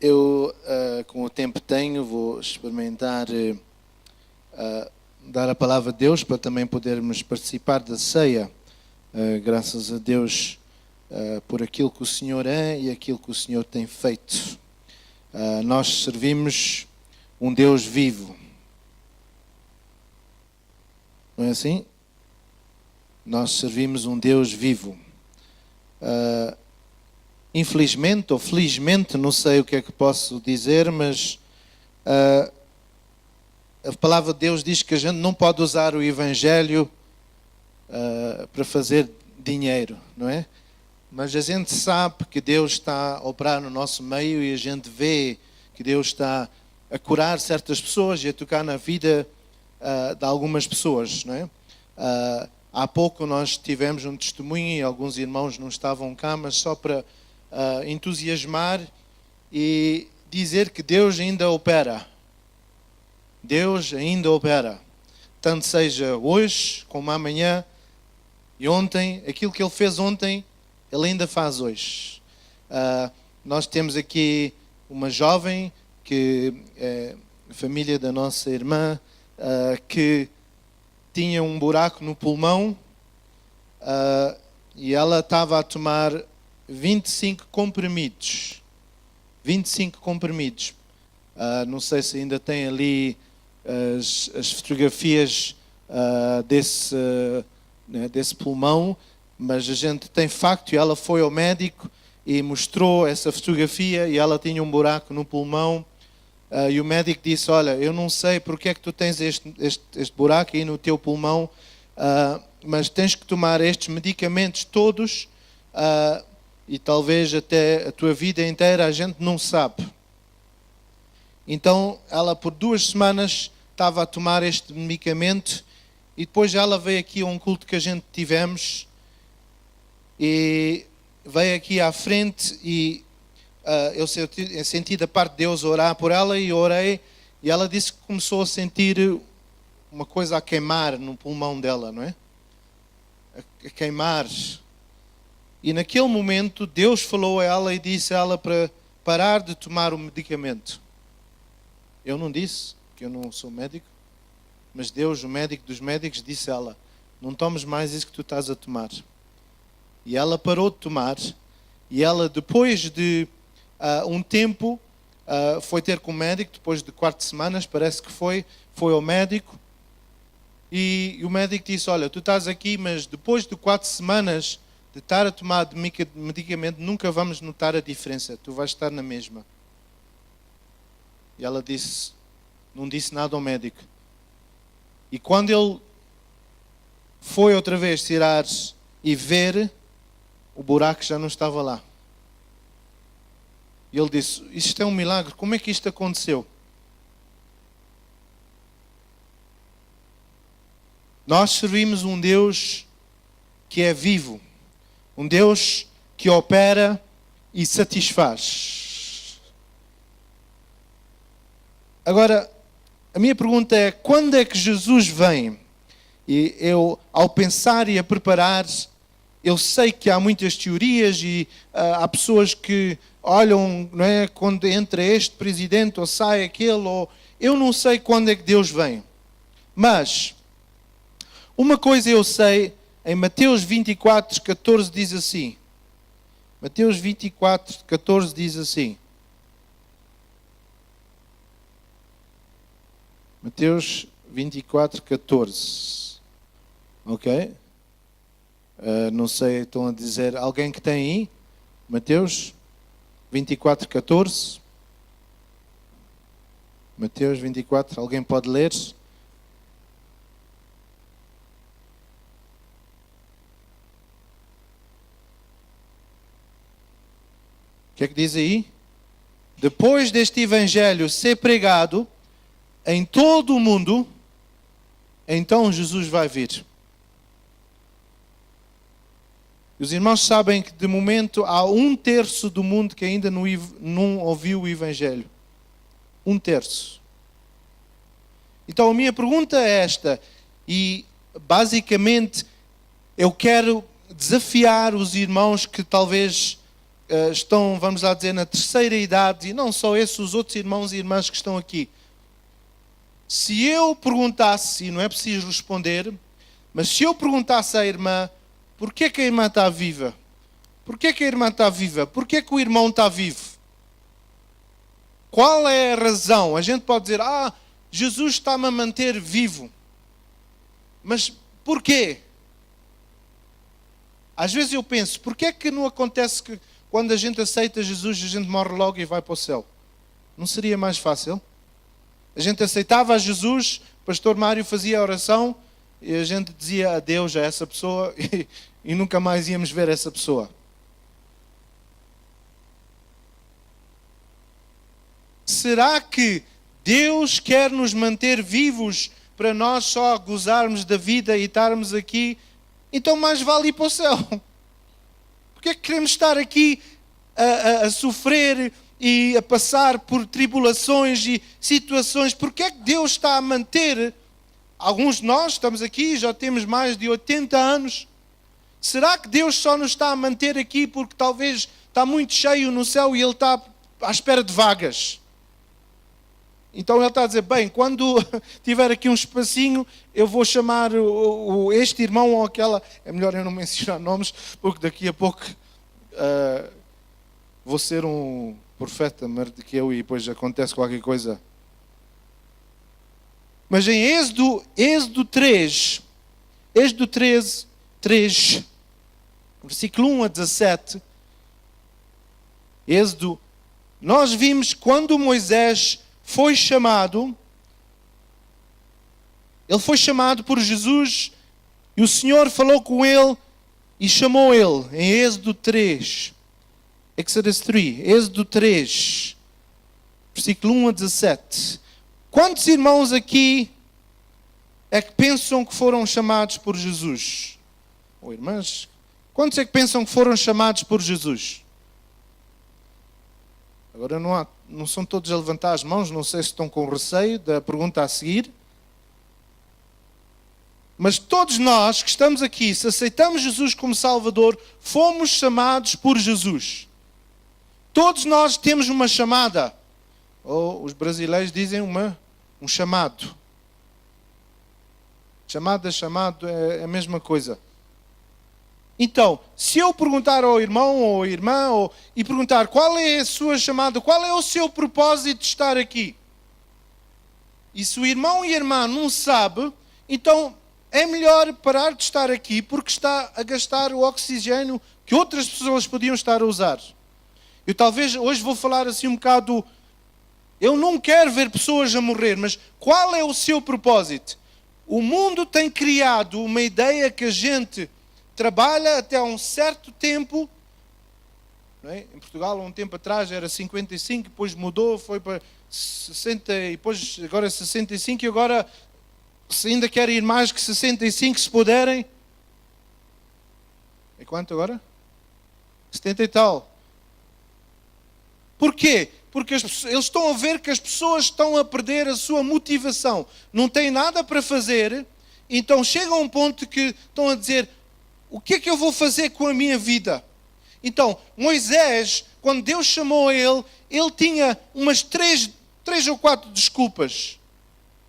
Eu, com o tempo que tenho, vou experimentar dar a palavra de Deus para também podermos participar da ceia. Graças a Deus por aquilo que o Senhor é e aquilo que o Senhor tem feito. Nós servimos um Deus vivo. Não é assim? Nós servimos um Deus vivo. Infelizmente ou felizmente, não sei o que é que posso dizer, mas a palavra de Deus diz que a gente não pode usar o Evangelho para fazer dinheiro, não é? Mas a gente sabe que Deus está a operar no nosso meio e a gente vê que Deus está a curar certas pessoas e a tocar na vida de algumas pessoas, não é? Há pouco nós tivemos um testemunho e alguns irmãos não estavam cá, mas só para entusiasmar e dizer que Deus ainda opera. Deus ainda opera. Tanto seja hoje como amanhã e ontem. Aquilo que Ele fez ontem, Ele ainda faz hoje. Nós temos aqui uma jovem que é família da nossa irmã que tinha um buraco no pulmão e ela estava a tomar 25 comprimidos. 25 comprimidos. Não sei se ainda tem ali as fotografias desse pulmão, mas a gente tem facto e ela foi ao médico e mostrou essa fotografia e ela tinha um buraco no pulmão. E o médico disse, olha, eu não sei porque é que tu tens este buraco aí no teu pulmão, mas tens que tomar estes medicamentos todos e talvez até a tua vida inteira, a gente não sabe. Então ela por 2 semanas estava a tomar este medicamento e depois ela veio aqui a um culto que a gente tivemos e veio aqui à frente e eu senti da parte de Deus orar por ela e orei e ela disse que começou a sentir uma coisa a queimar no pulmão dela, não é? A queimar. E naquele momento Deus falou a ela e disse a ela para parar de tomar o medicamento. Eu não disse, que eu não sou médico, mas Deus, o médico dos médicos, disse a ela, não tomes mais isso que tu estás a tomar. E ela parou de tomar e ela depois de um tempo foi ter com o médico, depois de 4 semanas, parece que foi ao médico e o médico disse, olha, tu estás aqui, mas depois de 4 semanas de estar a tomar medicamento, nunca vamos notar a diferença, tu vais estar na mesma. E ela disse, não disse nada ao médico. E quando ele foi outra vez tirar e ver, o buraco já não estava lá. E ele disse, isto é um milagre, como é que isto aconteceu? Nós servimos um Deus que é vivo, um Deus que opera e satisfaz. Agora, a minha pergunta é, quando é que Jesus vem? E eu, ao pensar e a preparar, eu sei que há muitas teorias e há pessoas que olham, não é, quando entra este presidente ou sai aquele, ou eu não sei quando é que Deus vem. Mas uma coisa eu sei, em Mateus 24, 14 diz assim. Mateus 24, 14 diz assim. Mateus 24, 14. Ok? Não sei, estão a dizer, alguém que tem aí? Mateus 24, 14. Mateus 24, alguém pode ler? O que é que diz aí? Depois deste evangelho ser pregado em todo o mundo, então Jesus vai vir. E os irmãos sabem que de momento há 1/3 do mundo que ainda não ouviu o evangelho. 1/3. Então a minha pergunta é esta, e basicamente eu quero desafiar os irmãos que talvez estão, vamos lá dizer, na terceira idade, e não só esses, os outros irmãos e irmãs que estão aqui. Se eu perguntasse, e não é preciso responder, mas se eu perguntasse à irmã, porquê que a irmã está viva? Porquê que a irmã está viva? Porquê que o irmão está vivo? Qual é a razão? A gente pode dizer, Jesus está-me a manter vivo. Mas porquê? Às vezes eu penso, porquê que não acontece que quando a gente aceita Jesus, a gente morre logo e vai para o céu? Não seria mais fácil? A gente aceitava a Jesus, o pastor Mário fazia a oração e a gente dizia adeus a essa pessoa e nunca mais íamos ver essa pessoa. Será que Deus quer nos manter vivos para nós só gozarmos da vida e estarmos aqui? Então mais vale ir para o céu. Porque é que queremos estar aqui a sofrer e a passar por tribulações e situações? Porque é que Deus está a manter? Alguns de nós estamos aqui, já temos mais de 80 anos. Será que Deus só nos está a manter aqui porque talvez está muito cheio no céu e Ele está à espera de vagas? Então Ele está a dizer, bem, quando tiver aqui um espacinho, eu vou chamar este irmão ou aquela... É melhor eu não mencionar nomes, porque daqui a pouco vou ser um profeta maior do que eu e depois acontece qualquer coisa. Mas em Êxodo 3, versículo 1 a 17, Êxodo, nós vimos quando Moisés foi chamado, ele foi chamado por Jesus e o Senhor falou com ele e chamou ele em Êxodo 3. Êxodo 3, versículo 1 a 17. Quantos irmãos aqui é que pensam que foram chamados por Jesus? Ou irmãs? Quantos é que pensam que foram chamados por Jesus? Agora não são todos a levantar as mãos, não sei se estão com receio da pergunta a seguir. Mas todos nós que estamos aqui, se aceitamos Jesus como Salvador, fomos chamados por Jesus. Todos nós temos uma chamada. Ou os brasileiros dizem um chamado. Chamado é a mesma coisa. Então, se eu perguntar ao irmão ou à irmã, e perguntar qual é a sua chamada, qual é o seu propósito de estar aqui? E se o irmão e a irmã não sabe, então é melhor parar de estar aqui porque está a gastar o oxigênio que outras pessoas podiam estar a usar. Eu talvez hoje vou falar assim um bocado, eu não quero ver pessoas a morrer, mas qual é o seu propósito? O mundo tem criado uma ideia que a gente trabalha até um certo tempo, não é? Em Portugal, há um tempo atrás era 55, depois mudou, foi para 60, e depois agora é 65, e agora, se ainda querem ir mais que 65, se puderem, é quanto agora? 70 e tal. Porquê? Porque eles estão a ver que as pessoas estão a perder a sua motivação, não têm nada para fazer, então chegam a um ponto que estão a dizer, o que é que eu vou fazer com a minha vida? Então, Moisés, quando Deus chamou a ele tinha umas três ou quatro desculpas.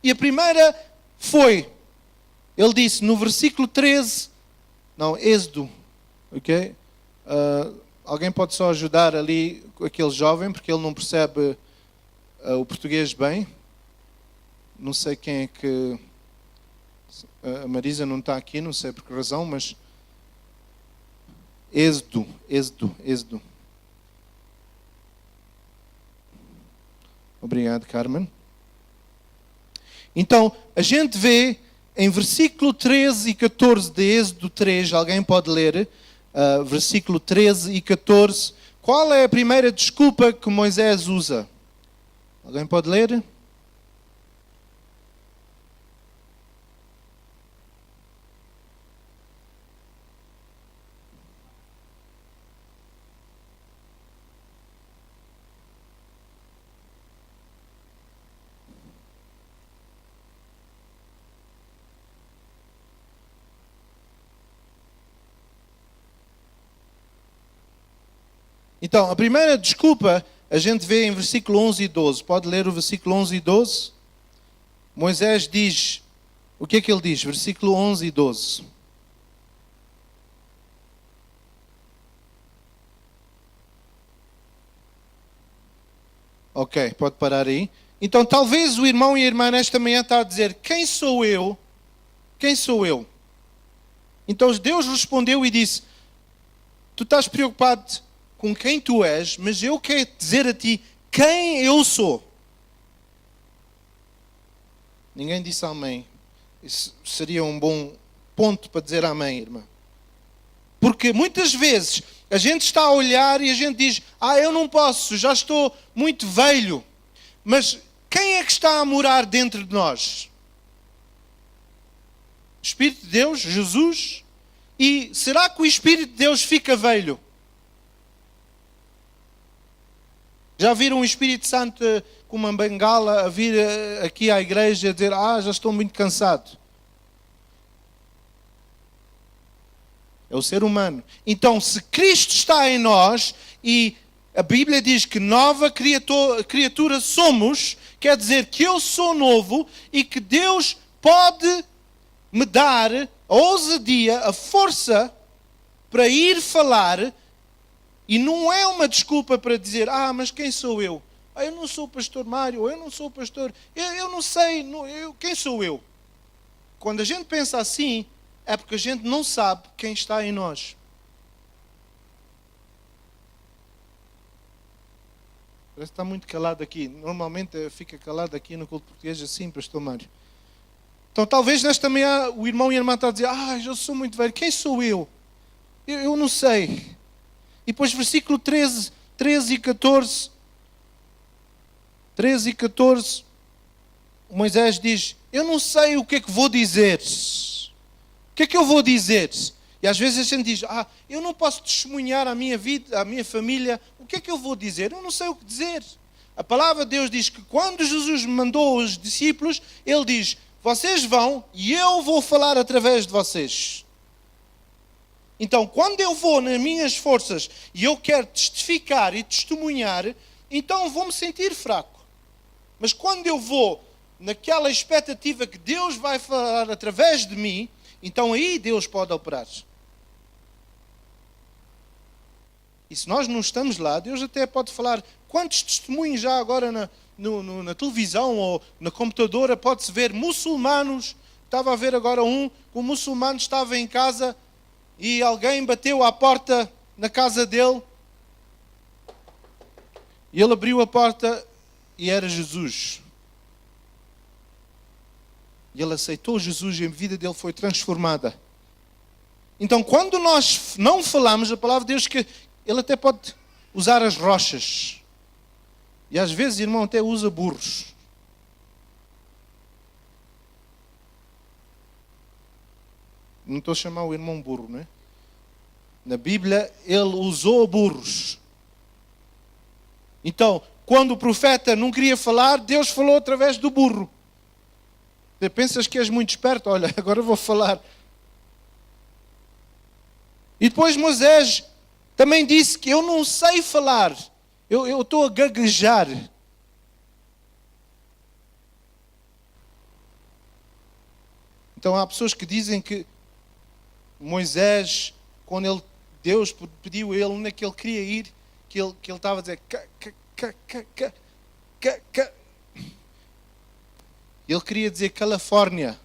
E a primeira foi, ele disse no versículo 13, Êxodo, ok? Alguém pode só ajudar ali aquele jovem, porque ele não percebe o português bem. Não sei quem é que... A Marisa não está aqui, não sei por que razão, mas... Êxodo. Obrigado, Carmen. Então, a gente vê em versículo 13 e 14 de Êxodo 3, alguém pode ler, versículo 13 e 14, qual é a primeira desculpa que Moisés usa? Alguém pode ler? Então, a primeira desculpa a gente vê em versículo 11 e 12. Pode ler o versículo 11 e 12? Moisés diz, o que é que ele diz? Versículo 11 e 12. Ok, pode parar aí. Então, talvez o irmão e a irmã nesta manhã está a dizer, quem sou eu? Quem sou eu? Então Deus respondeu e disse, tu estás preocupado com quem tu és, mas eu quero dizer a ti quem eu sou. Ninguém disse amém. Isso seria um bom ponto para dizer amém, irmã. Porque muitas vezes a gente está a olhar e a gente diz, eu não posso, já estou muito velho. Mas quem é que está a morar dentro de nós? Espírito de Deus, Jesus? E será que o Espírito de Deus fica velho? Já viram o Espírito Santo com uma bengala a vir aqui à igreja a dizer, já estou muito cansado? É o ser humano. Então, se Cristo está em nós e a Bíblia diz que nova criatura somos, quer dizer que eu sou novo e que Deus pode me dar a ousadia, a força para ir falar, e não é uma desculpa para dizer, mas quem sou eu? Eu não sou o pastor Mário, eu não sou o pastor, eu não sei, quem sou eu? Quando a gente pensa assim, é porque a gente não sabe quem está em nós. Parece que está muito calado aqui. Normalmente fica calado aqui no culto português assim, pastor Mário. Então talvez nesta manhã o irmão e a irmã estão a dizer, eu sou muito velho, quem sou eu? Eu não sei. E depois versículo 13 e 14, Moisés diz, eu não sei o que é que vou dizer. O que é que eu vou dizer? E às vezes a gente diz, eu não posso testemunhar a minha vida, a minha família, o que é que eu vou dizer? Eu não sei o que dizer. A palavra de Deus diz que quando Jesus mandou os discípulos, ele diz, vocês vão e eu vou falar através de vocês. Então, quando eu vou nas minhas forças e eu quero testificar e testemunhar, então vou-me sentir fraco. Mas quando eu vou naquela expectativa que Deus vai falar através de mim, então aí Deus pode operar. E se nós não estamos lá, Deus até pode falar. Quantos testemunhos já agora na televisão ou na computadora pode-se ver muçulmanos? Estava a ver agora que um muçulmano estava em casa e alguém bateu à porta na casa dele. E ele abriu a porta e era Jesus. E ele aceitou Jesus e a vida dele foi transformada. Então, quando nós não falamos, a palavra de Deus que ele até pode usar as rochas. E às vezes, irmão, até usa burros. Não estou a chamar o irmão burro, não é? Na Bíblia, ele usou burros. Então, quando o profeta não queria falar, Deus falou através do burro. Você pensas que és muito esperto? Olha, agora vou falar. E depois Moisés também disse que eu não sei falar. Eu estou a gaguejar. Então há pessoas que dizem que Moisés, quando Deus pediu a ele onde é que ele queria ir, que ele estava a dizer ele queria dizer Califórnia,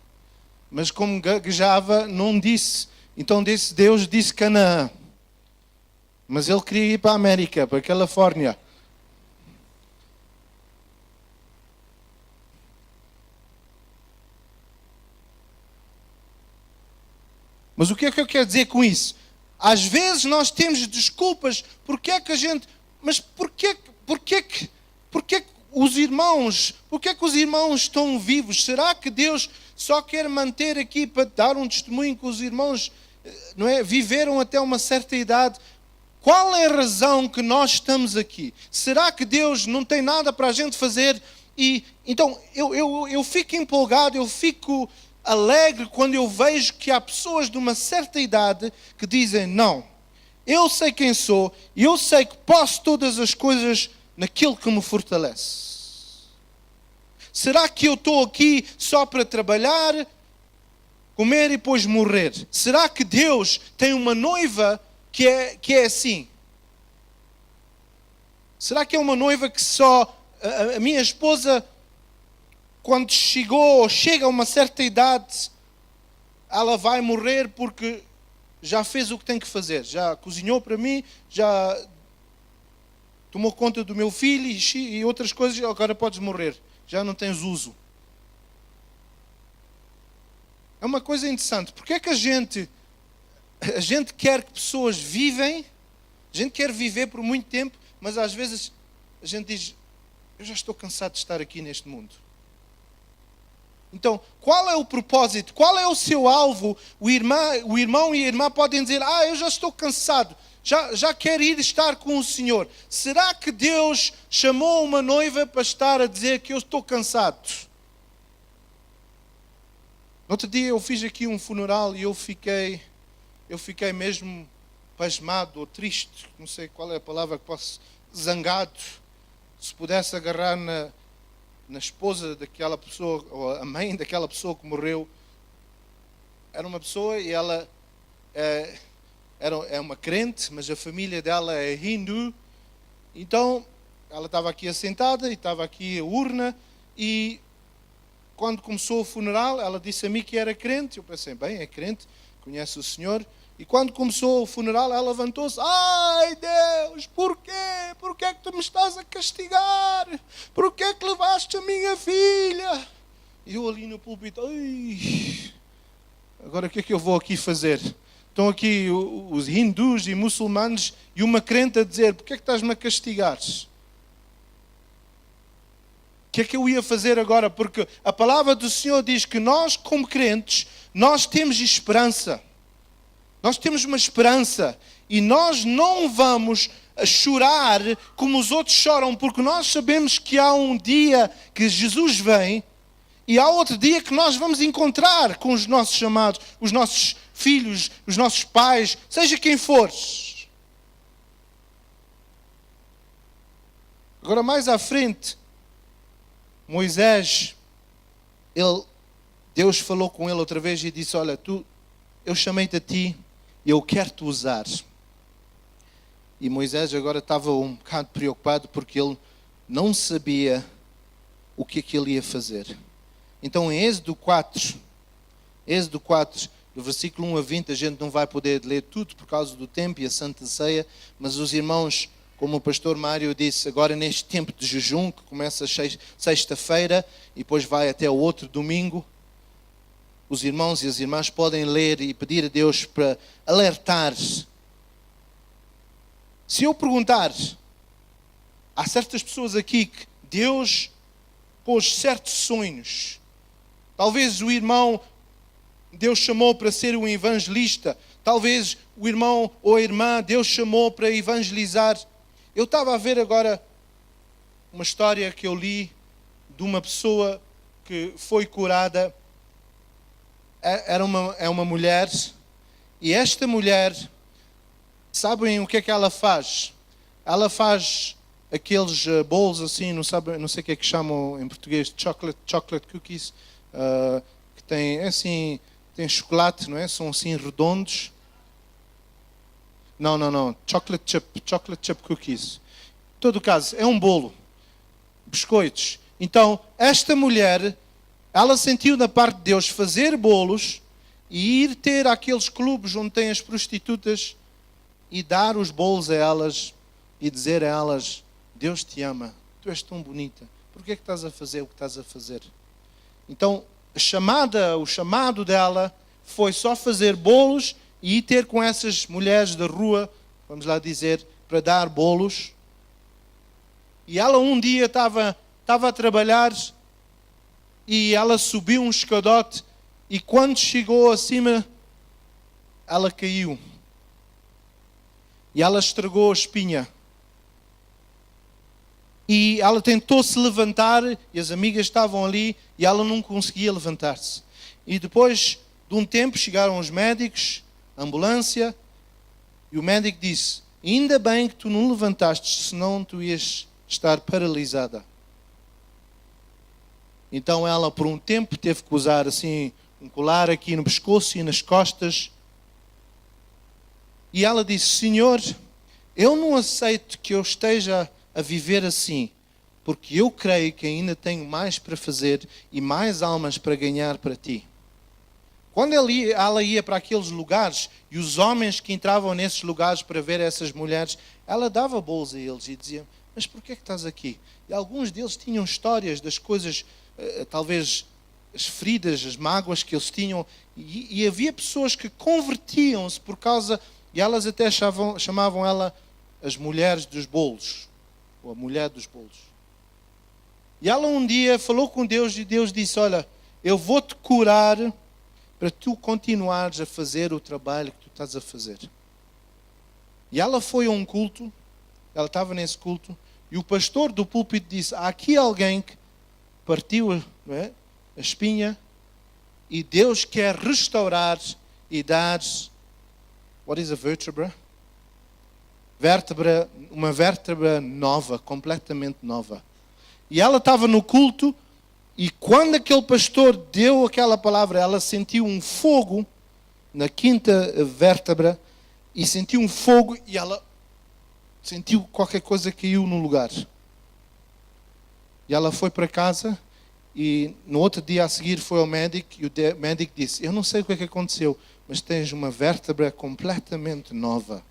mas como gaguejava, não disse. Então Deus disse Canaã. Mas ele queria ir para a América, para a Califórnia. Mas o que é que eu quero dizer com isso? Às vezes nós temos desculpas, porque é que a gente... Mas porquê que os irmãos estão vivos? Será que Deus só quer manter aqui para dar um testemunho que os irmãos, não é, viveram até uma certa idade? Qual é a razão que nós estamos aqui? Será que Deus não tem nada para a gente fazer? E então eu fico empolgado, eu fico alegre quando eu vejo que há pessoas de uma certa idade que dizem, não, Eu sei quem sou e eu sei que posso todas as coisas naquele que me fortalece. Será que eu estou aqui só para trabalhar, comer e depois morrer? Será que Deus tem uma noiva que é assim? Será que é uma noiva que só... A minha esposa, quando chega a uma certa idade, ela vai morrer porque já fez o que tem que fazer. Já cozinhou para mim, já tomou conta do meu filho e outras coisas, agora podes morrer. Já não tens uso. É uma coisa interessante. Porque é que a gente quer que pessoas vivem, a gente quer viver por muito tempo, mas às vezes a gente diz, eu já estou cansado de estar aqui neste mundo. Então, qual é o propósito? Qual é o seu alvo? O irmão e a irmã podem dizer, eu já estou cansado, já quero ir estar com o Senhor. Será que Deus chamou uma noiva para estar a dizer que eu estou cansado? No outro dia eu fiz aqui um funeral e eu fiquei mesmo pasmado ou triste, não sei qual é a palavra que posso, zangado. Se pudesse agarrar na esposa daquela pessoa, ou a mãe daquela pessoa que morreu. Era uma pessoa e ela é uma crente, mas a família dela é hindu. Então, ela estava aqui assentada e estava aqui a urna. E quando começou o funeral, ela disse a mim que era crente. Eu pensei, bem, é crente, conhece o Senhor. E quando começou o funeral, ela levantou-se. Ai Deus, porquê? Porquê é que tu me estás a castigar? Porquê é que levaste a minha filha? E eu ali no púlpito, ai, agora o que é que eu vou aqui fazer? Estão aqui os hindus e muçulmanos e uma crente a dizer, porquê é que estás-me a castigar? O que é que eu ia fazer agora? Porque a palavra do Senhor diz que nós, como crentes, nós temos esperança. Nós temos uma esperança e nós não vamos chorar como os outros choram, porque nós sabemos que há um dia que Jesus vem e há outro dia que nós vamos encontrar com os nossos amados, os nossos filhos, os nossos pais, seja quem for. Agora mais à frente, Moisés, Deus falou com ele outra vez e disse, olha, eu chamei-te a ti e eu quero-te usar. E Moisés agora estava um bocado preocupado porque ele não sabia o que é que ele ia fazer. Então em Êxodo 4, do versículo 1 a 20, a gente não vai poder ler tudo por causa do tempo e a Santa Ceia, mas os irmãos, como o pastor Mário disse, agora neste tempo de jejum, que começa sexta-feira e depois vai até o outro domingo, os irmãos e as irmãs podem ler e pedir a Deus para alertar. Se eu perguntar, há certas pessoas aqui que Deus pôs certos sonhos. Talvez o irmão, Deus chamou para ser um evangelista. Talvez o irmão ou a irmã, Deus chamou para evangelizar. Eu estava a ver agora uma história que eu li de uma pessoa que foi curada. É uma mulher, e esta mulher, sabem o que é que ela faz? Ela faz aqueles bolos assim, não sei o que é que chamam em português, chocolate cookies, que tem assim, tem chocolate, não é? São assim redondos. Não, chocolate chip cookies. Em todo caso, é um bolo, biscoitos. Então, esta mulher, ela sentiu da parte de Deus fazer bolos e ir ter aqueles clubes onde tem as prostitutas e dar os bolos a elas e dizer a elas, Deus te ama, tu és tão bonita, por que é que estás a fazer o que estás a fazer? Então, o chamado dela foi só fazer bolos e ir ter com essas mulheres da rua, vamos lá dizer, para dar bolos. E ela um dia estava a trabalhar e ela subiu um escadote e quando chegou acima, ela caiu. E ela estragou a espinha. E ela tentou se levantar e as amigas estavam ali e ela não conseguia levantar-se. E depois de um tempo chegaram os médicos, a ambulância, E o médico disse, ainda bem que tu não levantaste, senão tu ias estar paralisada. Então ela por um tempo teve que usar assim um colar aqui no pescoço e nas costas. E ela disse, Senhor, eu não aceito que eu esteja a viver assim, porque eu creio que ainda tenho mais para fazer e mais almas para ganhar para ti. Quando ela ia para aqueles lugares, e os homens que entravam nesses lugares para ver essas mulheres, ela dava bolos a eles e dizia, mas porquê é que estás aqui? E alguns deles tinham histórias das coisas, talvez as feridas, as mágoas que eles tinham, e havia pessoas que convertiam-se por causa, e elas até chamavam ela as mulheres dos bolos, ou a mulher dos bolos. E ela um dia falou com Deus e Deus disse, olha, eu vou-te curar para tu continuares a fazer o trabalho que tu estás a fazer. E ela foi a um culto, ela estava nesse culto, e o pastor do púlpito disse, há aqui alguém que partiu, não é, a espinha, e Deus quer restaurar e dar, what is a vertebra? Uma vértebra nova, completamente nova. E ela estava no culto, e quando aquele pastor deu aquela palavra, ela sentiu um fogo na quinta vértebra, e sentiu um fogo, e ela sentiu qualquer coisa que caiu no lugar. E ela foi para casa, e no outro dia a seguir foi ao médico, e o médico disse, eu não sei o que é que aconteceu, mas tens uma vértebra completamente nova.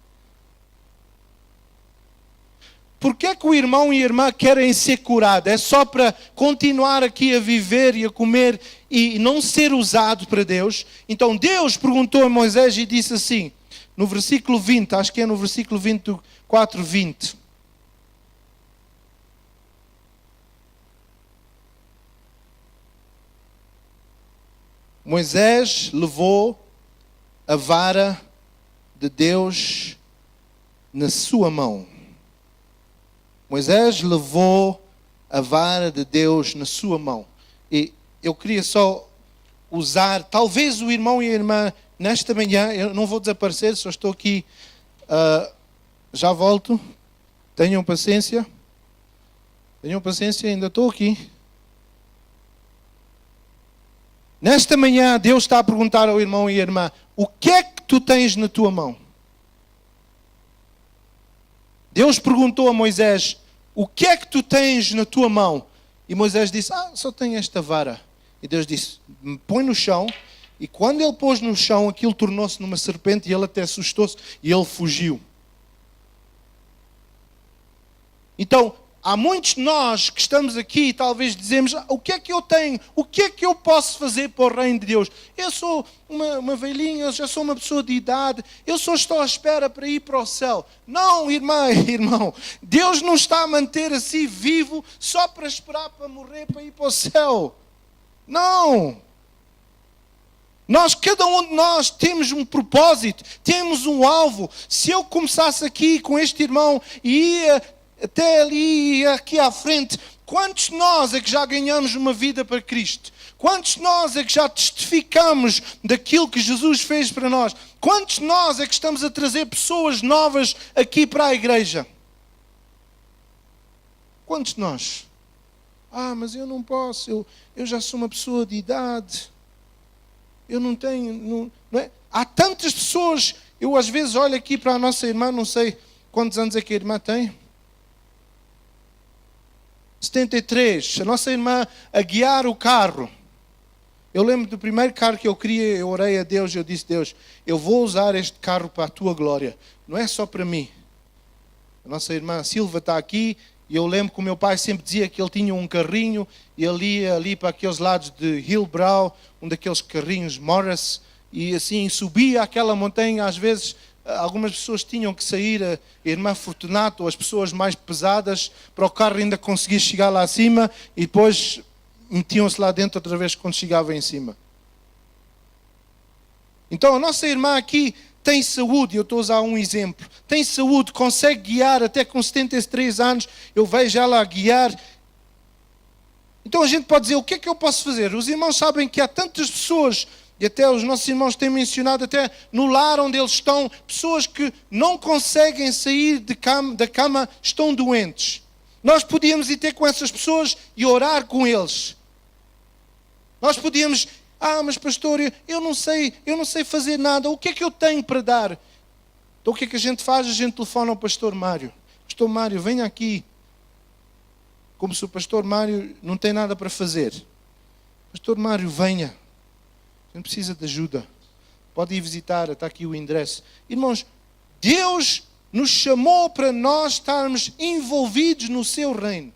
Porquê é que o irmão e a irmã querem ser curados? É só para continuar aqui a viver e a comer e não ser usado para Deus? Então Deus perguntou a Moisés e disse assim, no versículo 20, acho que é no versículo 24, 20. Moisés levou a vara de Deus na sua mão. Moisés levou a vara de Deus na sua mão. E eu queria só usar, talvez o irmão e a irmã, nesta manhã, eu não vou desaparecer, só estou aqui, já volto. Tenham paciência, ainda estou aqui. Nesta manhã, Deus está a perguntar ao irmão e à irmã, o que é que tu tens na tua mão? Deus perguntou a Moisés, o que é que tu tens na tua mão? E Moisés disse, só tenho esta vara. E Deus disse, põe no chão. E quando ele pôs no chão, aquilo tornou-se numa serpente e ele até assustou-se e ele fugiu. Então, há muitos de nós que estamos aqui e talvez dizemos, o que é que eu tenho? O que é que eu posso fazer para o reino de Deus? Eu sou uma velhinha, eu já sou uma pessoa de idade, eu só estou à espera para ir para o céu. Não, irmã e irmão, Deus não está a manter assim vivo só para esperar para morrer, para ir para o céu. Não! Cada um de nós temos um propósito, temos um alvo. Se eu começasse aqui com este irmão e ia até ali, aqui à frente, quantos de nós é que já ganhamos uma vida para Cristo? Quantos de nós é que já testificamos daquilo que Jesus fez para nós? Quantos de nós é que estamos a trazer pessoas novas aqui para a igreja? Quantos de nós? Mas eu não posso, eu já sou uma pessoa de idade, eu não tenho, não é? Há tantas pessoas, eu às vezes olho aqui para a nossa irmã, não sei quantos anos é que a irmã tem, 73, a nossa irmã a guiar o carro. Eu lembro do primeiro carro que eu queria, eu orei a Deus, eu disse, Deus, eu vou usar este carro para a tua glória, não é só para mim. A nossa irmã Silva está aqui, e eu lembro que o meu pai sempre dizia que ele tinha um carrinho, e ele ia ali para aqueles lados de Hillbrow, um daqueles carrinhos Morris, e assim subia aquela montanha, às vezes algumas pessoas tinham que sair, a irmã Fortunato, ou as pessoas mais pesadas, para o carro ainda conseguir chegar lá acima, e depois metiam-se lá dentro outra vez quando chegava em cima. Então a nossa irmã aqui tem saúde, eu estou a usar um exemplo, tem saúde, consegue guiar até com 73 anos, eu vejo ela a guiar. Então a gente pode dizer, o que é que eu posso fazer? Os irmãos sabem que há tantas pessoas E até os nossos irmãos têm mencionado, até no lar onde eles estão, pessoas que não conseguem sair da cama, estão doentes. Nós podíamos ir ter com essas pessoas e orar com eles. Nós podíamos, mas pastor, eu não sei fazer nada, o que é que eu tenho para dar? Então o que é que a gente faz? A gente telefona ao pastor Mário. Pastor Mário, venha aqui. Como se o pastor Mário não tem nada para fazer. Pastor Mário, venha. A gente precisa de ajuda. Pode ir visitar, está aqui o endereço. Irmãos, Deus nos chamou para nós estarmos envolvidos no seu reino.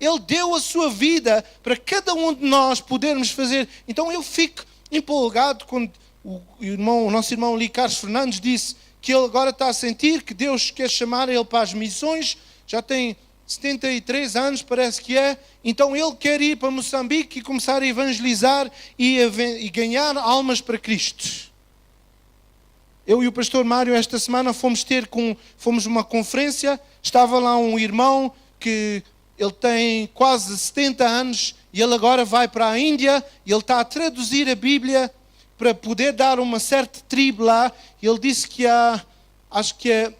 Ele deu a sua vida para cada um de nós podermos fazer. Então eu fico empolgado quando o nosso irmão Lee Carlos Fernandes disse que ele agora está a sentir que Deus quer chamar ele para as missões. Já tem 73 anos, parece que é. Então ele quer ir para Moçambique e começar a evangelizar e ganhar almas para Cristo. Eu e o pastor Mário esta semana fomos uma conferência. Estava lá um irmão que ele tem quase 70 anos e ele agora vai para a Índia e ele está a traduzir a Bíblia para poder dar uma certa tribo lá. Ele disse que acho que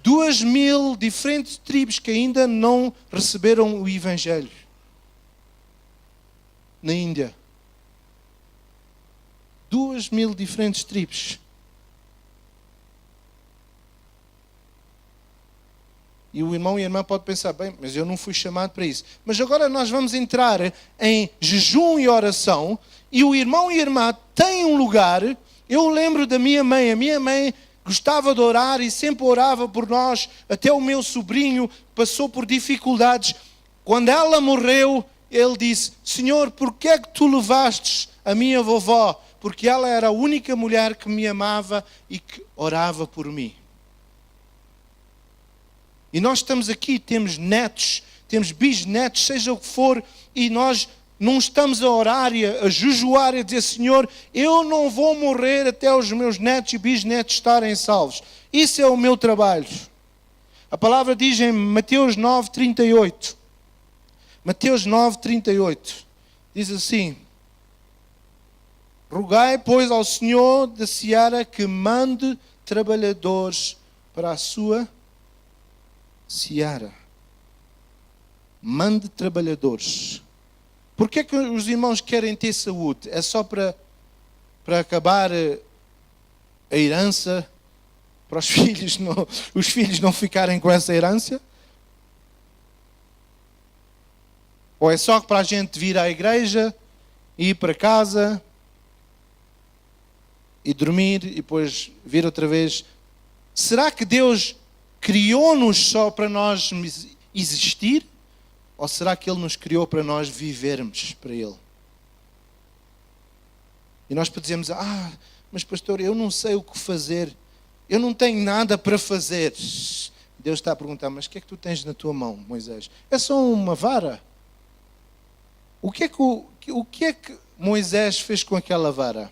2.000 diferentes tribos que ainda não receberam o Evangelho na Índia. 2.000 diferentes tribos. E o irmão e a irmã podem pensar, bem, mas eu não fui chamado para isso. Mas agora nós vamos entrar em jejum e oração, e o irmão e a irmã têm um lugar. Eu lembro da minha mãe, a minha mãe gostava de orar e sempre orava por nós. Até o meu sobrinho passou por dificuldades. Quando ela morreu, ele disse, Senhor, por que é que tu levaste a minha vovó? Porque ela era a única mulher que me amava e que orava por mim. E nós estamos aqui, temos netos, temos bisnetos, seja o que for, e nós não estamos a orar e a jejuar e a dizer, Senhor, eu não vou morrer até os meus netos e bisnetos estarem salvos. Isso é o meu trabalho. A palavra diz em Mateus 9:38. Mateus 9:38. Diz assim, rogai, pois, ao Senhor da seara que mande trabalhadores para a sua seara. Mande trabalhadores. Por que é que os irmãos querem ter saúde? É só para acabar a herança, para os filhos não ficarem com essa herança? Ou é só para a gente vir à igreja, ir para casa e dormir e depois vir outra vez? Será que Deus criou-nos só para nós existir? Ou será que Ele nos criou para nós vivermos para Ele? E nós dizemos, mas pastor, eu não sei o que fazer. Eu não tenho nada para fazer. Deus está a perguntar, mas o que é que tu tens na tua mão, Moisés? É só uma vara? O que é que Moisés fez com aquela vara?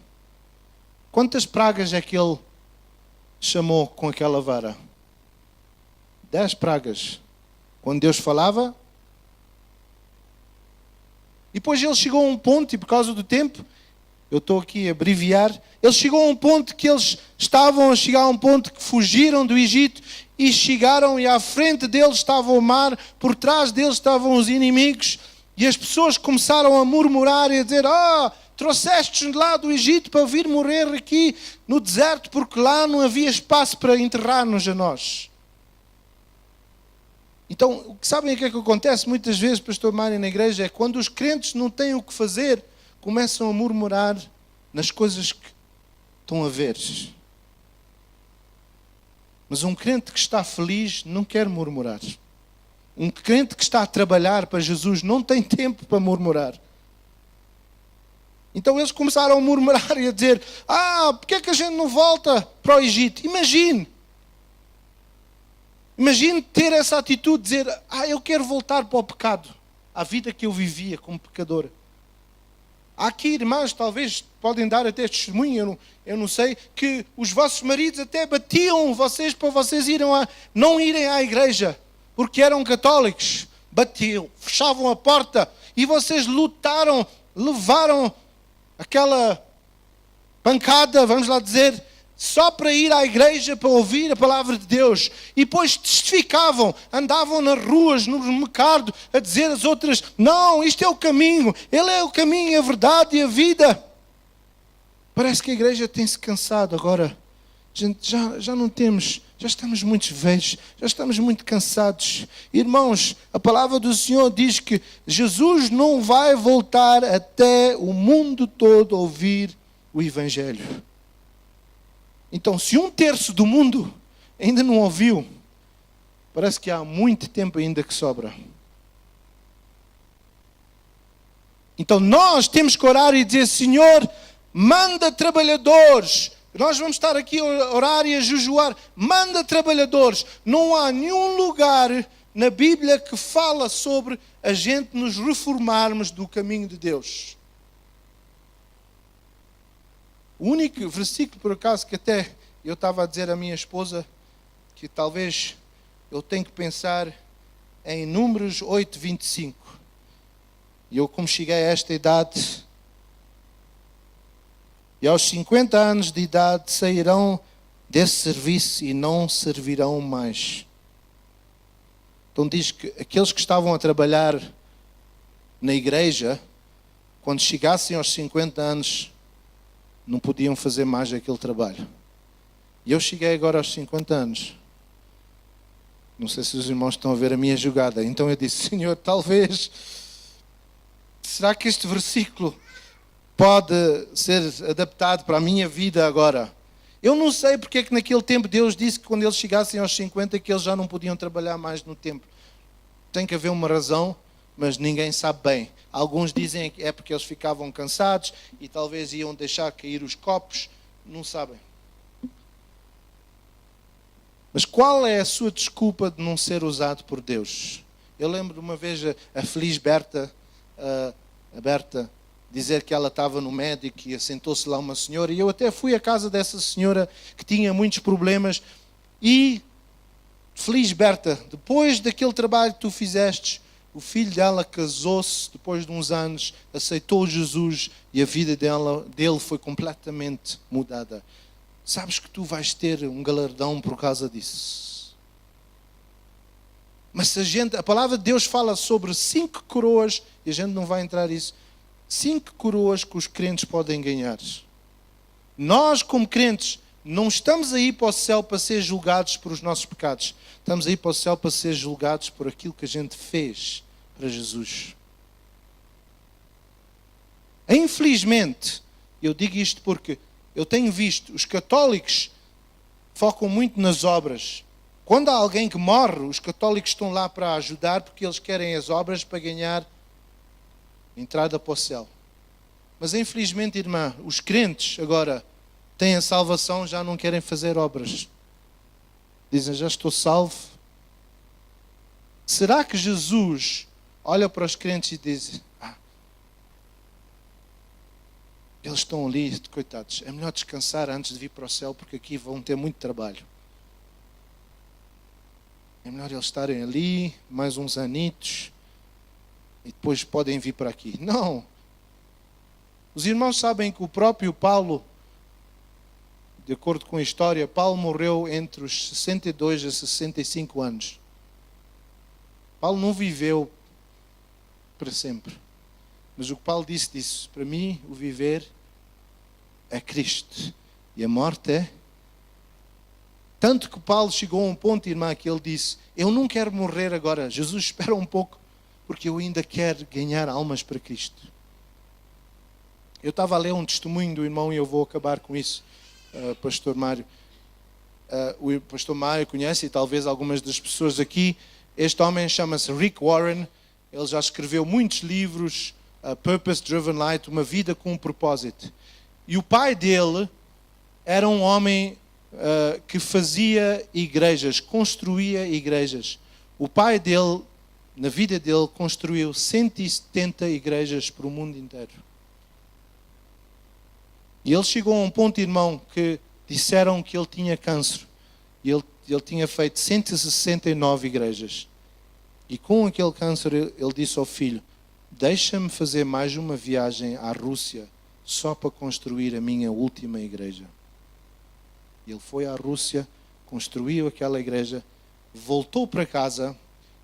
Quantas pragas é que ele chamou com aquela vara? 10 pragas. Quando Deus falava. E depois ele chegou a um ponto, e por causa do tempo, eu estou aqui a abreviar, ele chegou a um ponto que eles estavam a chegar a um ponto que fugiram do Egito e chegaram, e à frente deles estava o mar, por trás deles estavam os inimigos, e as pessoas começaram a murmurar e a dizer, trouxestes-nos lá do Egito para vir morrer aqui no deserto, porque lá não havia espaço para enterrar-nos a nós. Então, sabem o que é que acontece muitas vezes, pastor Mário, na igreja? É quando os crentes não têm o que fazer, começam a murmurar nas coisas que estão a ver. Mas um crente que está feliz não quer murmurar. Um crente que está a trabalhar para Jesus não tem tempo para murmurar. Então eles começaram a murmurar e a dizer, porque é que a gente não volta para o Egito? Imagine ter essa atitude de dizer, eu quero voltar para o pecado, à vida que eu vivia como pecador. Há aqui irmãs, talvez podem dar até testemunho, eu não sei, que os vossos maridos até batiam vocês para vocês não irem à igreja, porque eram católicos. Batiam, fechavam a porta, e vocês lutaram, levaram aquela pancada, vamos lá dizer, só para ir à igreja, para ouvir a palavra de Deus. E depois testificavam, andavam nas ruas, no mercado, a dizer às outras, não, isto é o caminho, Ele é o caminho, a verdade e a vida. Parece que a igreja tem-se cansado agora. Gente, já não temos, já estamos muito velhos, já estamos muito cansados. Irmãos, a palavra do Senhor diz que Jesus não vai voltar até o mundo todo ouvir o Evangelho. Então, se 1/3 do mundo ainda não ouviu, parece que há muito tempo ainda que sobra. Então, nós temos que orar e dizer, Senhor, manda trabalhadores. Nós vamos estar aqui a orar e a jejuar. Manda trabalhadores. Não há nenhum lugar na Bíblia que fala sobre a gente nos reformarmos do caminho de Deus. O único versículo, por acaso, que até eu estava a dizer à minha esposa, que talvez eu tenha que pensar em Números 8:25. E eu, como cheguei a esta idade, e aos 50 anos de idade sairão desse serviço e não servirão mais. Então diz que aqueles que estavam a trabalhar na igreja, quando chegassem aos 50 anos, não podiam fazer mais aquele trabalho. E eu cheguei agora aos 50 anos. Não sei se os irmãos estão a ver a minha jogada. Então eu disse, Senhor, talvez, será que este versículo pode ser adaptado para a minha vida agora? Eu não sei porque é que naquele tempo Deus disse que quando eles chegassem aos 50 que eles já não podiam trabalhar mais no templo. Tem que haver uma razão, mas ninguém sabe bem. Alguns dizem que é porque eles ficavam cansados e talvez iam deixar cair os copos. Não sabem. Mas qual é a sua desculpa de não ser usado por Deus? Eu lembro de uma vez a feliz Berta, a Berta, dizer que ela estava no médico e assentou-se lá uma senhora. E eu até fui à casa dessa senhora que tinha muitos problemas. E, feliz Berta, depois daquele trabalho que tu fizeste, o filho dela casou-se depois de uns anos, aceitou Jesus e a vida dele foi completamente mudada. Sabes que tu vais ter um galardão por causa disso. Mas se a palavra de Deus fala sobre 5 coroas, e a gente não vai entrar nisso, 5 coroas que os crentes podem ganhar. Nós, como crentes, não estamos aí para o céu para ser julgados por os nossos pecados. Estamos aí para o céu para ser julgados por aquilo que a gente fez para Jesus. Infelizmente, eu digo isto porque eu tenho visto, os católicos focam muito nas obras. Quando há alguém que morre, os católicos estão lá para ajudar porque eles querem as obras para ganhar entrada para o céu. Mas infelizmente, irmã, os crentes agora têm a salvação, já não querem fazer obras. Dizem, já estou salvo. Será que Jesus olha para os crentes e diz, eles estão ali, coitados, é melhor descansar antes de vir para o céu porque aqui vão ter muito trabalho. É melhor eles estarem ali, mais uns anitos, e depois podem vir para aqui. Não. Os irmãos sabem que o próprio Paulo, de acordo com a história, Paulo morreu entre os 62 a 65 anos. Paulo não viveu para sempre. Mas o que Paulo disse, para mim o viver é Cristo e a morte é. Tanto que Paulo chegou a um ponto, irmã, que ele disse, eu não quero morrer agora, Jesus espera um pouco, porque eu ainda quero ganhar almas para Cristo. Eu estava a ler um testemunho do irmão e eu vou acabar com isso, pastor Mário. O pastor Mário conhece, e talvez algumas das pessoas aqui, este homem chama-se Rick Warren, ele já escreveu muitos livros, Purpose Driven Light, uma vida com um propósito. E o pai dele era um homem que fazia igrejas, construía igrejas. O pai dele, na vida dele, construiu 170 igrejas para o mundo inteiro. E ele chegou a um ponto, irmão, que disseram que ele tinha câncer. E ele tinha feito 169 igrejas. E com aquele câncer, ele disse ao filho, deixa-me fazer mais uma viagem à Rússia só para construir a minha última igreja. Ele foi à Rússia, construiu aquela igreja, voltou para casa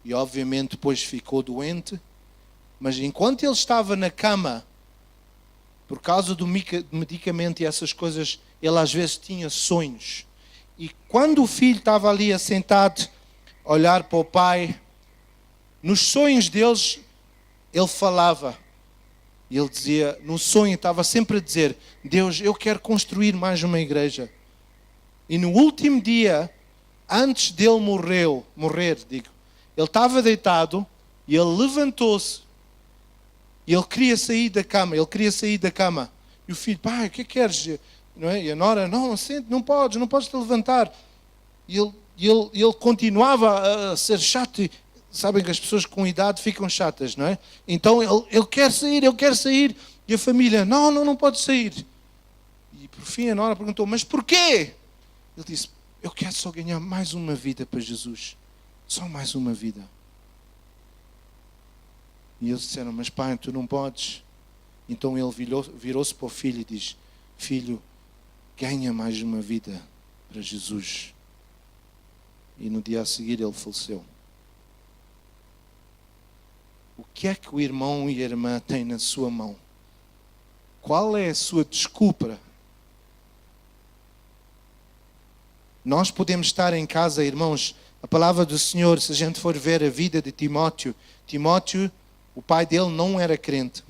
e obviamente depois ficou doente, mas enquanto ele estava na cama, por causa do medicamento e essas coisas, ele às vezes tinha sonhos. E quando o filho estava ali assentado, a olhar para o pai, nos sonhos deles, ele falava. E ele dizia, no sonho, estava sempre a dizer, Deus, eu quero construir mais uma igreja. E no último dia, antes dele morrer, ele estava deitado e ele levantou-se. E ele queria sair da cama. E o filho, pai, o que queres? Não é? E a nora, não, sente, não podes te levantar. E ele continuava a ser chato. Sabem que as pessoas com idade ficam chatas, não é? Então ele quer sair. E a família, não pode sair. E por fim a nora perguntou, mas porquê? Ele disse, eu quero só ganhar mais uma vida para Jesus. Só mais uma vida. E eles disseram, mas pai, tu não podes. Então ele virou-se para o filho e diz, filho, ganha mais uma vida para Jesus. E no dia a seguir ele faleceu. O que é que o irmão e a irmã têm na sua mão? Qual é a sua desculpa? Nós podemos estar em casa, irmãos, a palavra do Senhor, se a gente for ver a vida de Timóteo, o pai dele não era crente,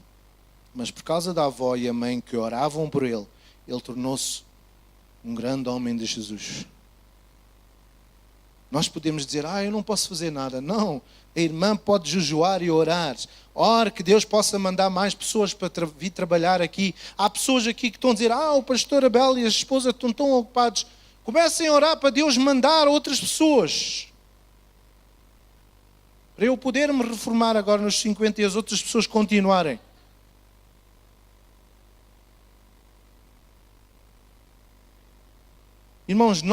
mas por causa da avó e a mãe que oravam por ele, ele tornou-se um grande homem de Jesus. Nós podemos dizer, eu não posso fazer nada. Não, a irmã pode jejuar e orar. Ora, que Deus possa mandar mais pessoas para vir trabalhar aqui. Há pessoas aqui que estão a dizer, o pastor Abel e a esposa estão tão ocupados. Comecem a orar para Deus mandar outras pessoas. Para eu poder me reformar agora nos 50 e as outras pessoas continuarem. Irmãos,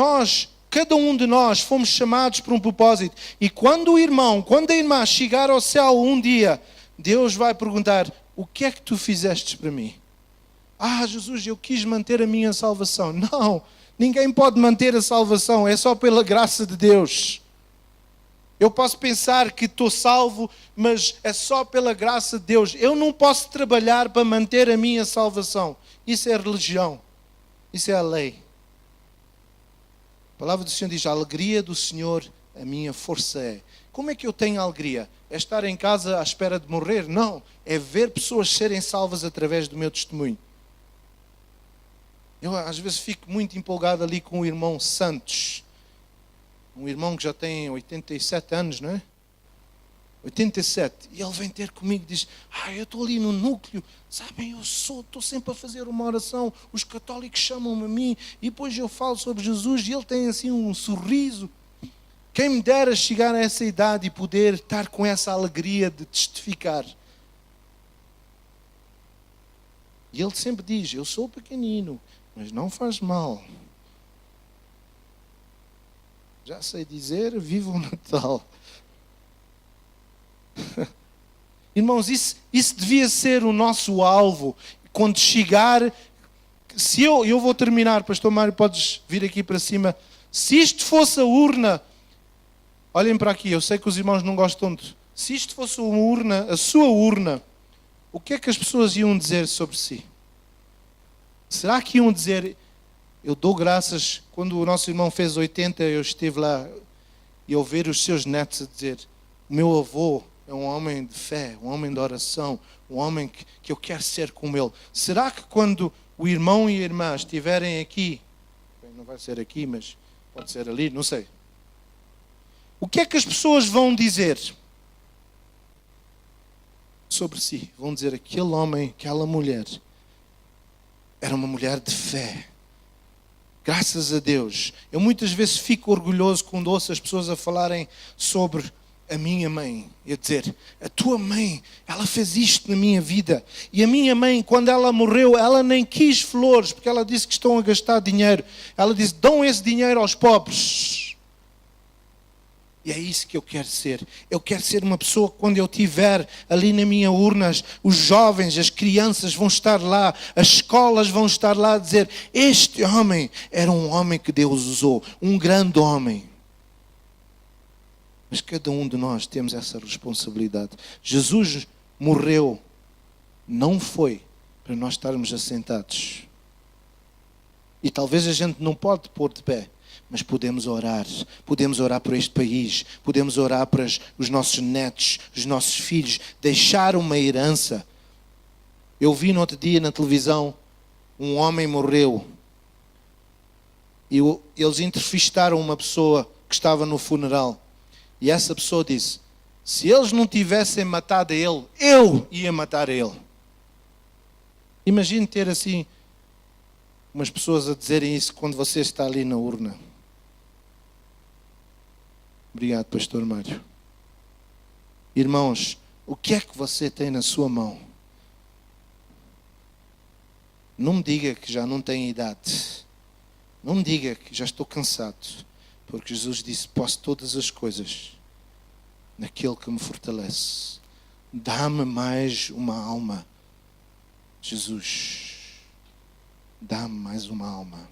cada um de nós fomos chamados por um propósito. E quando a irmã chegar ao céu um dia, Deus vai perguntar, o que é que tu fizeste para mim? Jesus, eu quis manter a minha salvação. Não, ninguém pode manter a salvação, é só pela graça de Deus. Eu posso pensar que estou salvo, mas é só pela graça de Deus. Eu não posso trabalhar para manter a minha salvação. Isso é religião. Isso é a lei. A palavra do Senhor diz, a alegria do Senhor, a minha força é. Como é que eu tenho alegria? É estar em casa à espera de morrer? Não. É ver pessoas serem salvas através do meu testemunho. Eu às vezes fico muito empolgado ali com o irmão Santos. Um irmão que já tem 87 anos, não é? 87. E ele vem ter comigo e diz, eu estou ali no núcleo, sabem, estou sempre a fazer uma oração, os católicos chamam-me a mim, e depois eu falo sobre Jesus e ele tem assim um sorriso. Quem me dera chegar a essa idade e poder estar com essa alegria de testificar. E ele sempre diz, eu sou pequenino, mas não faz mal. Já sei dizer, viva o Natal. Irmãos, isso devia ser o nosso alvo. Quando chegar, se eu vou terminar, pastor Mário, podes vir aqui para cima. Se isto fosse a urna, olhem para aqui, eu sei que os irmãos não gostam de... Se isto fosse uma urna, a sua urna, o que é que as pessoas iam dizer sobre si? Será que iam dizer... Eu dou graças, quando o nosso irmão fez 80, eu estive lá e ouvir os seus netos a dizer, o meu avô é um homem de fé, um homem de oração, um homem que eu quero ser como ele. Será que quando o irmão e a irmã estiverem aqui, não vai ser aqui, mas pode ser ali, não sei. O que é que as pessoas vão dizer sobre si? Vão dizer, aquele homem, aquela mulher, era uma mulher de fé. Graças a Deus. Eu muitas vezes fico orgulhoso quando ouço as pessoas a falarem sobre a minha mãe. E a dizer, a tua mãe, ela fez isto na minha vida. E a minha mãe, quando ela morreu, ela nem quis flores, porque ela disse que estão a gastar dinheiro. Ela disse, dão esse dinheiro aos pobres. E é isso que eu quero ser. Eu quero ser uma pessoa que quando eu estiver ali na minha urnas, os jovens, as crianças vão estar lá, as escolas vão estar lá a dizer: este homem era um homem que Deus usou, um grande homem. Mas cada um de nós temos essa responsabilidade. Jesus morreu, não foi para nós estarmos assentados. E talvez a gente não pode pôr de pé, mas podemos orar por este país, podemos orar para os nossos netos, os nossos filhos, deixar uma herança. Eu vi no outro dia na televisão, um homem morreu, e eles entrevistaram uma pessoa que estava no funeral, e essa pessoa disse: se eles não tivessem matado ele, eu ia matar ele. Imagine ter assim umas pessoas a dizerem isso quando você está ali na urna. Obrigado, pastor Mário. Irmãos, o que é que você tem na sua mão? Não me diga que já não tem idade. Não me diga que já estou cansado. Porque Jesus disse: posso todas as coisas naquele que me fortalece. Dá-me mais uma alma. Jesus, dá-me mais uma alma.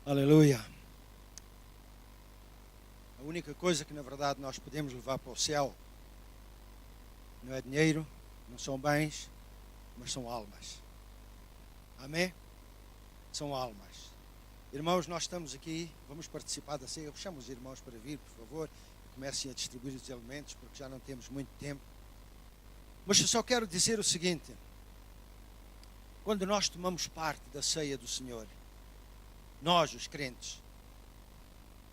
Aleluia. A única coisa que na verdade nós podemos levar para o céu não é dinheiro, não são bens, mas são almas. Amém? São almas. Irmãos, nós estamos aqui, vamos participar da ceia. Eu chamo os irmãos para vir, por favor, e comecem a distribuir os elementos, porque já não temos muito tempo. Mas eu só quero dizer o seguinte: quando nós tomamos parte da ceia do Senhor, nós, os crentes,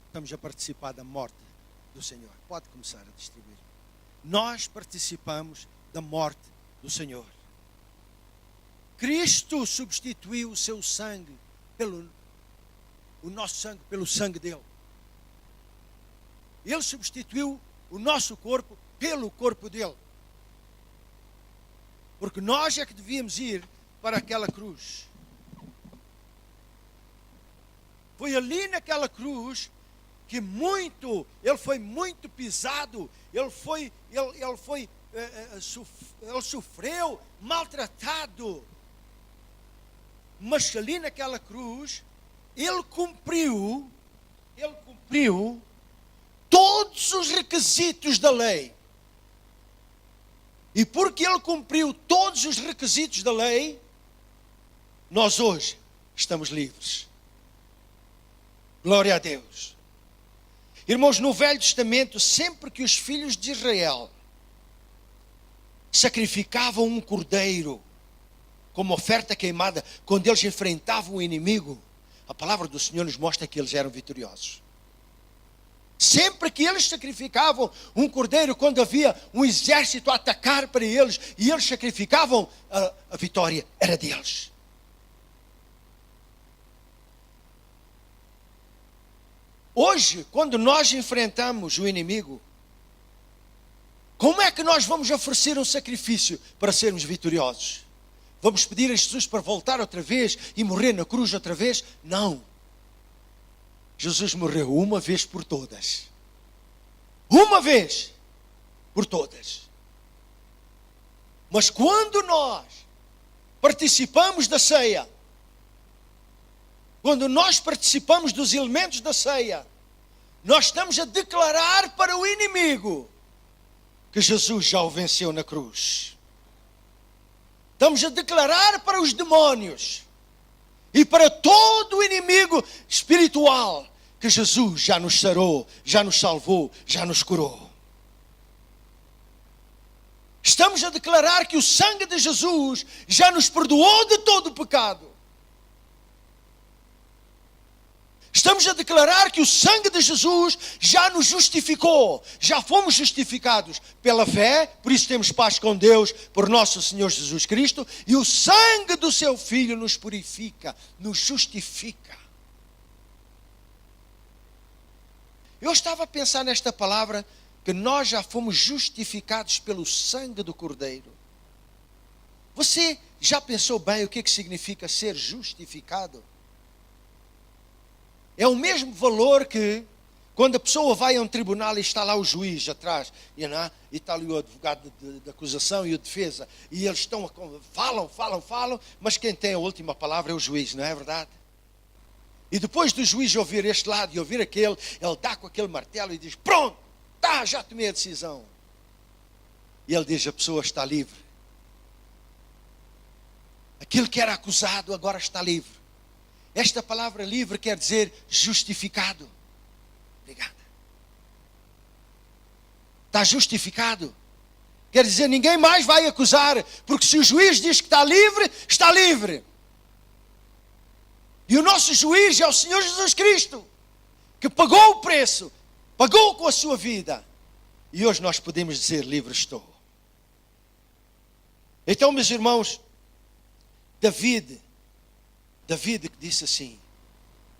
estamos a participar da morte do Senhor. Pode começar a distribuir. Nós participamos da morte do Senhor. Cristo substituiu o seu sangue o nosso sangue pelo sangue dele. Ele substituiu o nosso corpo pelo corpo dele. Porque nós é que devíamos ir para aquela cruz. Foi ali naquela cruz que ele foi muito pisado, ele sofreu, maltratado. Mas ali naquela cruz, ele cumpriu todos os requisitos da lei. E porque ele cumpriu todos os requisitos da lei, nós hoje estamos livres. Glória a Deus. Irmãos, no Velho Testamento, sempre que os filhos de Israel sacrificavam um cordeiro como oferta queimada, quando eles enfrentavam o inimigo, a palavra do Senhor nos mostra que eles eram vitoriosos. Sempre que eles sacrificavam um cordeiro, quando havia um exército a atacar para eles, e eles sacrificavam, a vitória era deles. Hoje, quando nós enfrentamos o inimigo, como é que nós vamos oferecer um sacrifício para sermos vitoriosos? Vamos pedir a Jesus para voltar outra vez e morrer na cruz outra vez? Não. Jesus morreu uma vez por todas. Uma vez por todas. Mas quando nós participamos da ceia, quando nós participamos dos elementos da ceia, nós estamos a declarar para o inimigo que Jesus já o venceu na cruz. Estamos a declarar para os demónios e para todo o inimigo espiritual que Jesus já nos sarou, já nos salvou, já nos curou. Estamos a declarar que o sangue de Jesus já nos perdoou de todo o pecado. Estamos a declarar que o sangue de Jesus já nos justificou. Já fomos justificados pela fé, por isso temos paz com Deus, por nosso Senhor Jesus Cristo. E o sangue do seu Filho nos purifica, nos justifica. Eu estava a pensar nesta palavra, que nós já fomos justificados pelo sangue do Cordeiro. Você já pensou bem o que significa ser justificado? É o mesmo valor que quando a pessoa vai a um tribunal e está lá o juiz atrás, e está ali o advogado de acusação e o defesa, e eles estão falam, mas quem tem a última palavra é o juiz, não é verdade? E depois do juiz ouvir este lado e ouvir aquele, ele dá com aquele martelo e diz: pronto, já tomei a decisão. E ele diz: a pessoa está livre. Aquele que era acusado agora está livre. Esta palavra livre quer dizer justificado. Obrigada. Está justificado. Quer dizer, ninguém mais vai acusar, porque se o juiz diz que está livre, está livre. E o nosso juiz é o Senhor Jesus Cristo, que pagou o preço, pagou com a sua vida. E hoje nós podemos dizer: livre estou. Então, meus irmãos, David que disse assim: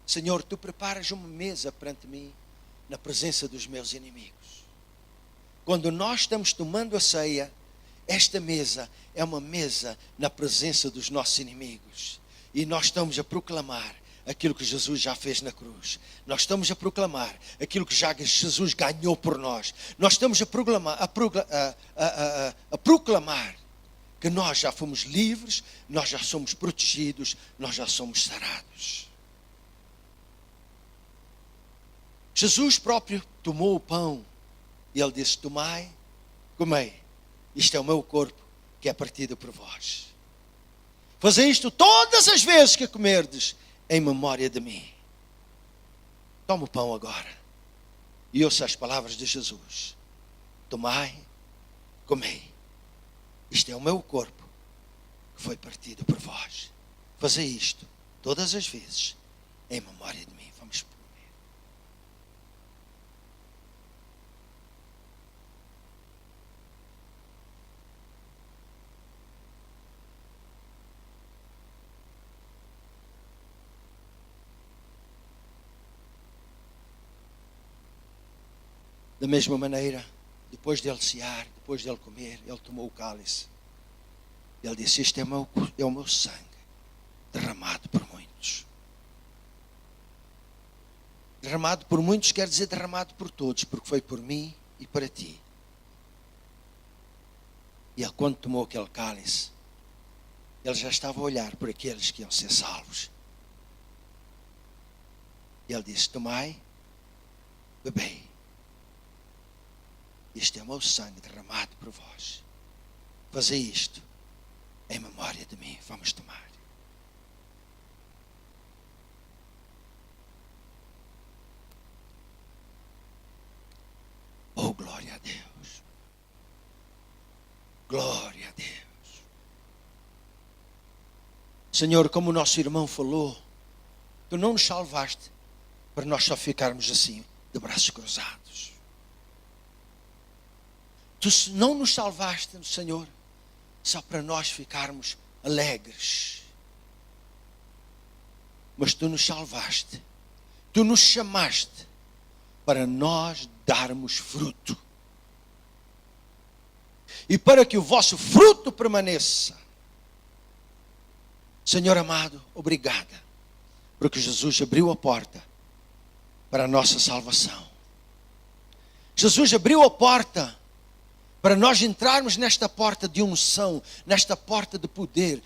Senhor, tu preparas uma mesa perante mim na presença dos meus inimigos. Quando nós estamos tomando a ceia, esta mesa é uma mesa na presença dos nossos inimigos. E nós estamos a proclamar aquilo que Jesus já fez na cruz. Nós estamos a proclamar aquilo que já Jesus ganhou por nós. Nós estamos a proclamar que nós já fomos livres, nós já somos protegidos, nós já somos sarados. Jesus próprio tomou o pão e ele disse: tomai, comei, isto é o meu corpo que é partido por vós. Fazei isto todas as vezes que comerdes, em memória de mim. Toma o pão agora e ouça as palavras de Jesus: tomai, comei, isto é o meu corpo que foi partido por vós. Fazei isto todas as vezes em memória de mim. Vamos comer. Da mesma maneira, depois dele cear, depois dele comer, ele tomou o cálice. Ele disse: este é o meu sangue, derramado por muitos. Derramado por muitos quer dizer derramado por todos, porque foi por mim e para ti. E ele, quando tomou aquele cálice, ele já estava a olhar por aqueles que iam ser salvos. E ele disse: tomai, bebei. Este é o meu sangue derramado por vós. Fazei isto em memória de mim. Vamos tomar. Oh, glória a Deus. Glória a Deus. Senhor, como o nosso irmão falou, tu não nos salvaste para nós só ficarmos assim, de braços cruzados. Tu não nos salvaste, Senhor, só para nós ficarmos alegres. Mas tu nos salvaste. Tu nos chamaste para nós darmos fruto. E para que o vosso fruto permaneça. Senhor amado, obrigada. Porque Jesus abriu a porta para a nossa salvação. Jesus abriu a porta para nós entrarmos nesta porta de unção, nesta porta de poder.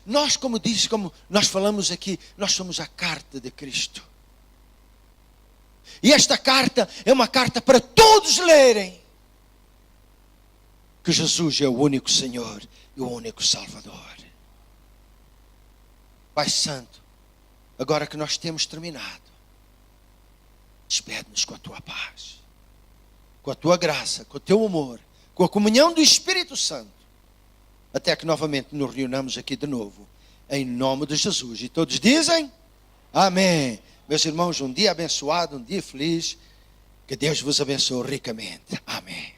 Nós, como nós falamos aqui, nós somos a carta de Cristo. E esta carta é uma carta para todos lerem. Que Jesus é o único Senhor e o único Salvador. Pai Santo, agora que nós temos terminado, despede-nos com a tua paz, com a tua graça, com o teu amor, com a comunhão do Espírito Santo, até que novamente nos reunamos aqui de novo, em nome de Jesus. E todos dizem amém. Meus irmãos, um dia abençoado, um dia feliz, que Deus vos abençoe ricamente. Amém.